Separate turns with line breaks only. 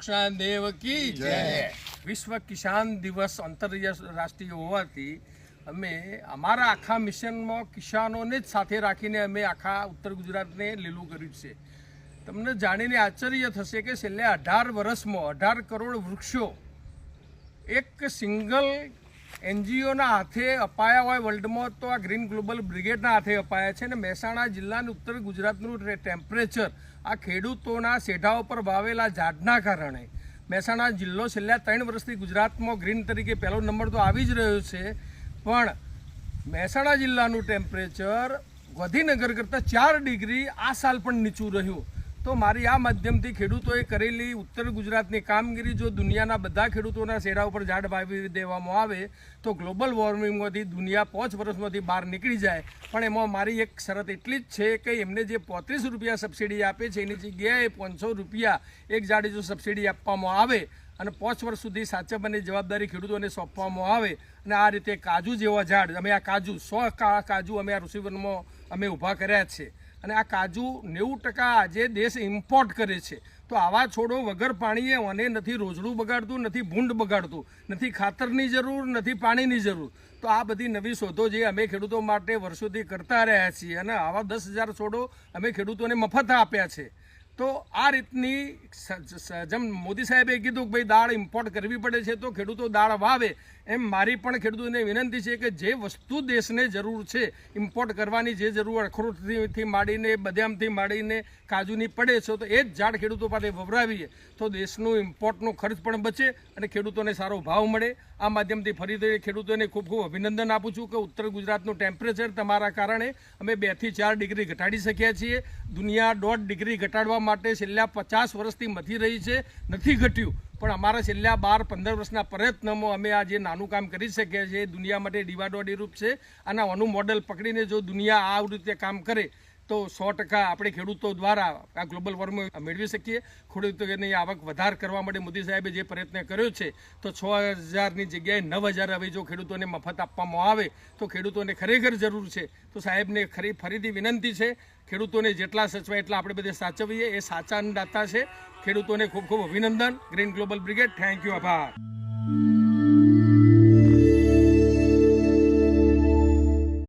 કૃષ્ણ દેવ કી જય। વિશ્વ કિસાન દિવસ આંતરરાષ્ટ્રીય હોવાથી અમે અમારા આખા મિશનમાં કિસાનોને જ સાથે રાખીને અમે આખા ઉત્તર ગુજરાતને લીલું કર્યું છે। તમને જાણીને આશ્ચર્ય થશે કે છેલ્લે 18 વર્ષમાં 18 કરોડ વૃક્ષો એક સિંગલ એનજીઓના હાથે અપાયા હોય વર્લ્ડમાં તો આ ગ્રીન ગ્લોબલ બ્રિગેડના હાથે અપાયા છે। અને મહેસાણા જિલ્લાનું ઉત્તર ગુજરાતનું ટેમ્પરેચર આ ખેડૂતોના સેઢાઓ પર વાવેલા ઝાડના કારણે મહેસાણા જિલ્લો છેલ્લા 3 વર્ષથી ગુજરાતમાં ગ્રીન તરીકે પહેલો નંબર તો આવી જ રહ્યો છે, પણ મહેસાણા જિલ્લાનું ટેમ્પરેચર ગાંધીનગર કરતાં 4 ડિગ્રી આ સાલ પણ નીચું રહ્યું। તો મારી આ માધ્યમથી ખેડૂતોએ કરેલી ઉત્તર ગુજરાતની કામગીરી જો દુનિયાના બધા ખેડૂતોના શેરા ઉપર ઝાડ વાવી દેવામાં આવે તો ગ્લોબલ વોર્મિંગમાંથી દુનિયા 5 વર્ષમાંથી બહાર નીકળી જાય। પણ એમાં મારી એક શરત એટલી જ છે કે એમને જે 35 રૂપિયા સબસિડી આપે છે એની જગ્યાએ 500 રૂપિયા એક ઝાડે જો સબસિડી આપવામાં આવે અને 5 વર્ષ સુધી સાચવવાની જવાબદારી ખેડૂતોને સોંપવામાં આવે અને આ રીતે કાજુ જેવા ઝાડ અમે આ કાજુ 100 કાજુ અમે આ ઋષિવનમાં અમે ઊભા કર્યા છે અને આ કાજુ 90% આજે દેશ ઇમ્પોર્ટ કરે છે। તો આવા છોડો વગર પાણીએ અને નથી રોજડું બગાડતું, નથી ભૂંડ બગાડતું, નથી ખાતરની જરૂર, નથી પાણીની જરૂર। તો આ બધી નવી શોધો જે અમે ખેડૂતો માટે વર્ષોથી કરતા રહ્યા છીએ અને આવા 10,000 છોડો અમે ખેડૂતોને મફત આપ્યા છે। તો આ રીતની જેમ મોદી સાહેબે કીધું કે ભાઈ દાળ ઇમ્પોર્ટ કરવી પડે છે તો ખેડૂતો દાળ વાવે, એમ મારી પણ ખેડૂતોને વિનંતી છે કે જે વસ્તુ દેશને જરૂર છે ઇમ્પોર્ટ કરવાની, જે જરૂર અખરોટથી માંડીને બદામથી માંડીને કાજુની પડે છે તો એ જ ઝાડ ખેડૂતો પાસે વવરાવીએ તો દેશનું ઇમ્પોર્ટનો ખર્ચ પણ બચે અને ખેડૂતોને સારો ભાવ મળે। આ માધ્યમથી ફરીથી ખેડૂતોને ખૂબ ખૂબ અભિનંદન આપું છું કે ઉત્તર ગુજરાતનું ટેમ્પરેચર તમારા કારણે અમે 2 થી 4 ડિગ્રી ઘટાડી શક્યા છીએ। દુનિયા 1.5 ડિગ્રી ઘટાડવા માટે છેલ્લા 50 વર્ષથી મથી રહી છે, નથી ઘટ્યું, પણ અમારા છેલ્લા 12-15 વર્ષના પ્રયત્નમાં અમે આ જે નાનું કામ કરી શકીએ છીએ દુનિયા માટે દીવાડોડીરૂપ છે। અને આનું મોડલ પકડીને જો દુનિયા આ રીતે કામ કરે તો 100% આપણે ખેડૂતો દ્વારા આ ગ્લોબલ વોર્મિંગ મેળવી શકીએ। ખેડૂતોની આવક વધાર કરવા માટે મોદી સાહેબે જે પ્રયત્ન કર્યો છે તો 6,000ની જગ્યાએ 9,000 હવે જો ખેડૂતોને મફત આપવામાં આવે તો ખેડૂતોને ખરેખર જરૂર છે। તો સાહેબને ફરીથી વિનંતી છે ખેડૂતોને જેટલા સચવાય એટલા આપણે બધે સાચવીએ, એ સાચા અન્નદાતા છે। ખેડૂતોને ખૂબ ખૂબ અભિનંદન। Green global brigade, thank you, આભાર।